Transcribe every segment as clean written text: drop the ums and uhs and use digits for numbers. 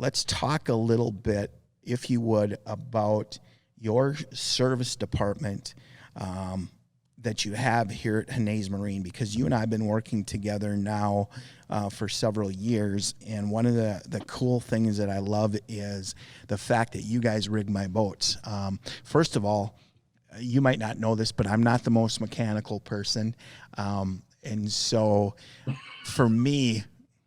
let's talk a little bit, if you would, about your service department that you have here at Hannay's Marine, because you and I have been working together now for several years. And one of the cool things that I love is the fact that you guys rig my boats. First of all, you might not know this, but I'm not the most mechanical person. And so for me,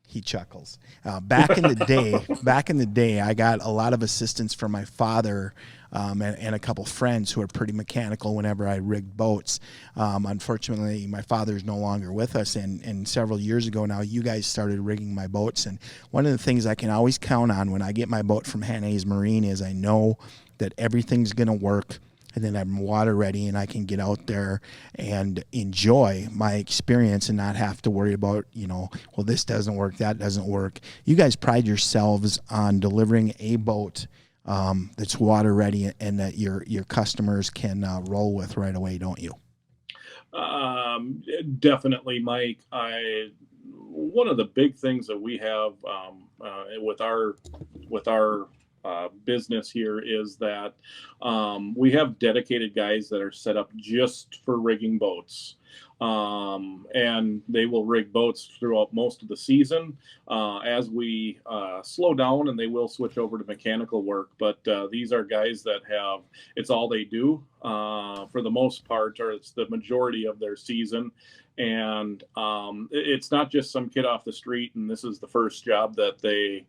he chuckles. Back in the day, I got a lot of assistance from my father and a couple friends who are pretty mechanical whenever I rigged boats. Unfortunately, my father is no longer with us, and several years ago now, you guys started rigging my boats. And one of the things I can always count on when I get my boat from Hannay's Marine is I know that everything's going to work, and then I'm water ready and I can get out there and enjoy my experience and not have to worry about, well, this doesn't work, that doesn't work. You guys pride yourselves on delivering a boat that's water ready and that your customers can roll with right away, don't you? Definitely, Mike. One of the big things that we have with our business here is that we have dedicated guys that are set up just for rigging boats. And they will rig boats throughout most of the season. As we slow down, and they will switch over to mechanical work. But these are guys that it's all they do for the most part, or it's the majority of their season. And it's not just some kid off the street, and this is the first job that they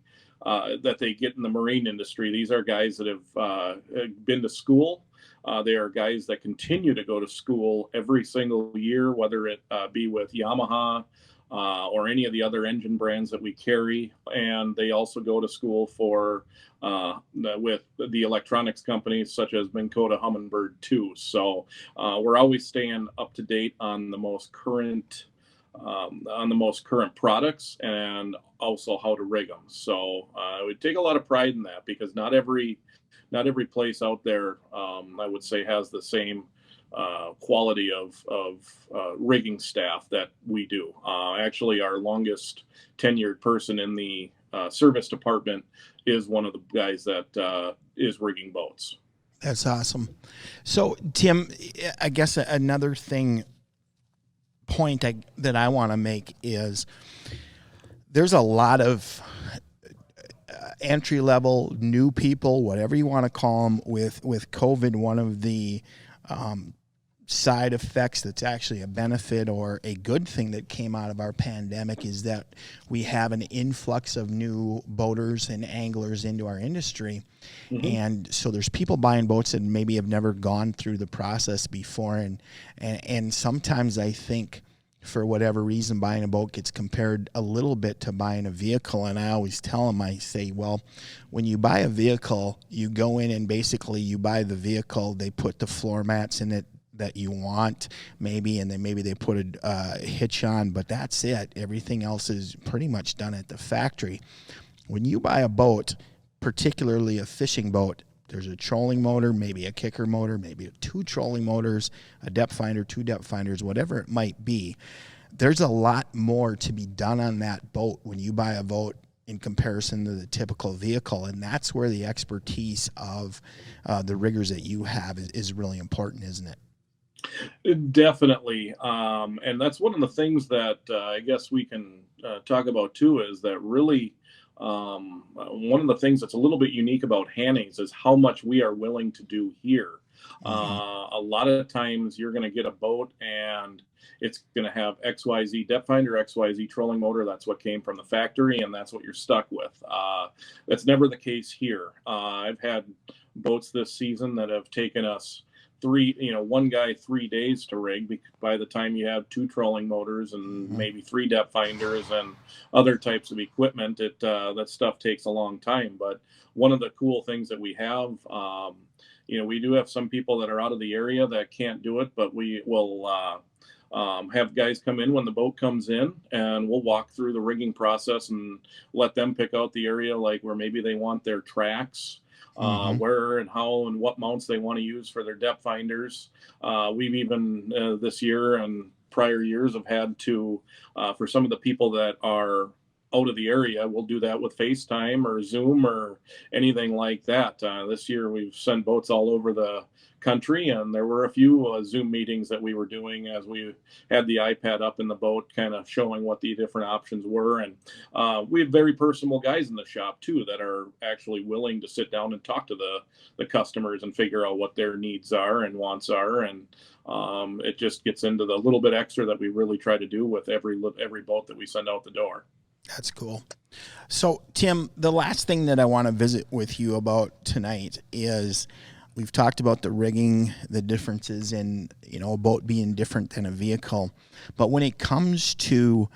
get in the marine industry. These are guys that have been to school. They are guys that continue to go to school every single year, whether it be with Yamaha or any of the other engine brands that we carry. And they also go to school with the electronics companies such as Minn Kota Humminbird too. So we're always staying up to date on the most current products, and also how to rig them. So we take a lot of pride in that, because not every place out there, I would say, has the same quality of rigging staff that we do. Actually, our longest tenured person in the service department is one of the guys that is rigging boats. That's awesome. So, Tim, I guess another point that I want to make is there's a lot of entry level new people, whatever you want to call them, with COVID. One of the side effects that's actually a benefit or a good thing that came out of our pandemic is that we have an influx of new boaters and anglers into our industry. Mm-hmm. And so there's people buying boats that maybe have never gone through the process before. And sometimes I think, for whatever reason, buying a boat gets compared a little bit to buying a vehicle. And I always tell them, I say, well, when you buy a vehicle, you go in and basically you buy the vehicle. They put the floor mats in it that you want, maybe, and then maybe they put a hitch on, but that's it. Everything else is pretty much done at the factory. When you buy a boat, particularly a fishing boat, there's a trolling motor, maybe a kicker motor, maybe two trolling motors, a depth finder, two depth finders, whatever it might be. There's a lot more to be done on that boat when you buy a boat in comparison to the typical vehicle, and that's where the expertise of the riggers that you have is really important, isn't it? Definitely. And that's one of the things that I guess we can talk about too, is that really one of the things that's a little bit unique about Hannay's is how much we are willing to do here. Mm-hmm. A lot of times you're going to get a boat and it's going to have XYZ depth finder, XYZ trolling motor. That's what came from the factory, and that's what you're stuck with. That's never the case here. I've had boats this season that have taken us one guy 3 days to rig. By the time you have two trolling motors and maybe three depth finders and other types of equipment, that stuff takes a long time. But one of the cool things that we have, we do have some people that are out of the area that can't do it, but we will have guys come in when the boat comes in, and we'll walk through the rigging process and let them pick out the area, like where maybe they want their tracks, where and how and what mounts they want to use for their depth finders. We've even this year and prior years have had to, for some of the people that are out of the area, we'll do that with FaceTime or Zoom or anything like that. This year we've sent boats all over the country, and there were a few Zoom meetings that we were doing as we had the iPad up in the boat, kind of showing what the different options were. And we have very personable guys in the shop too that are actually willing to sit down and talk to the customers and figure out what their needs are and wants are. And it just gets into the little bit extra that we really try to do with every boat that we send out the door. That's cool. So, Tim, the last thing that I want to visit with you about tonight is we've talked about the rigging, the differences in, a boat being different than a vehicle. But when it comes to,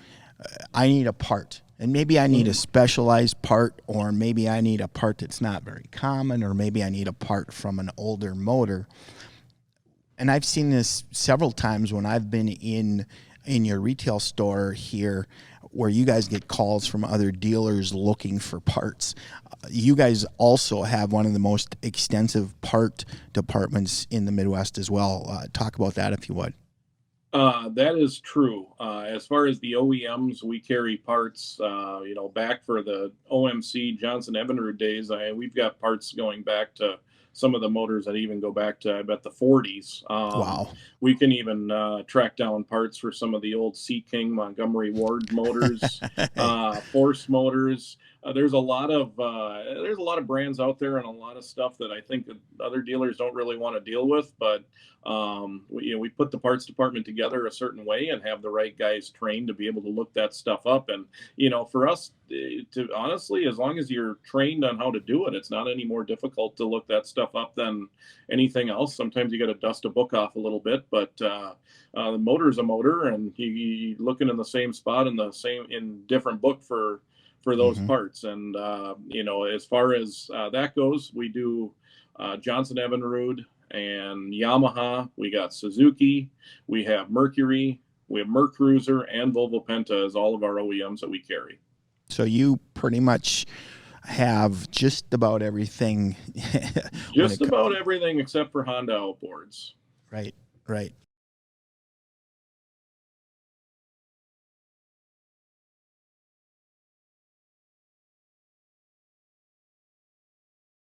I need a part, and maybe I need a specialized part, or maybe I need a part that's not very common, or maybe I need a part from an older motor. And I've seen this several times when I've been in your retail store here, where you guys get calls from other dealers looking for parts. You guys also have one of the most extensive part departments in the Midwest as well. Talk about that if you would. That is true. As far as the OEMs, we carry parts, back for the OMC Johnson Evinrude days. We've got parts going back to some of the motors that even go back to, I bet, the 40s. Wow. We can even track down parts for some of the old Sea King Montgomery Ward motors, Force motors. There's a lot of brands out there and a lot of stuff that I think that other dealers don't really want to deal with. But we put the parts department together a certain way and have the right guys trained to be able to look that stuff up. And for us, to honestly, as long as you're trained on how to do it, it's not any more difficult to look that stuff up than anything else. Sometimes you got to dust a book off a little bit, but the motor's a motor, and you looking in the same spot in different book for those parts. And as far as that goes, we do Johnson Evinrude and Yamaha. We got Suzuki, we have Mercury, we have Mercruiser, and Volvo Penta as all of our OEMs that we carry. So you pretty much have just about everything. Just about everything except for Honda outboards. Right, right.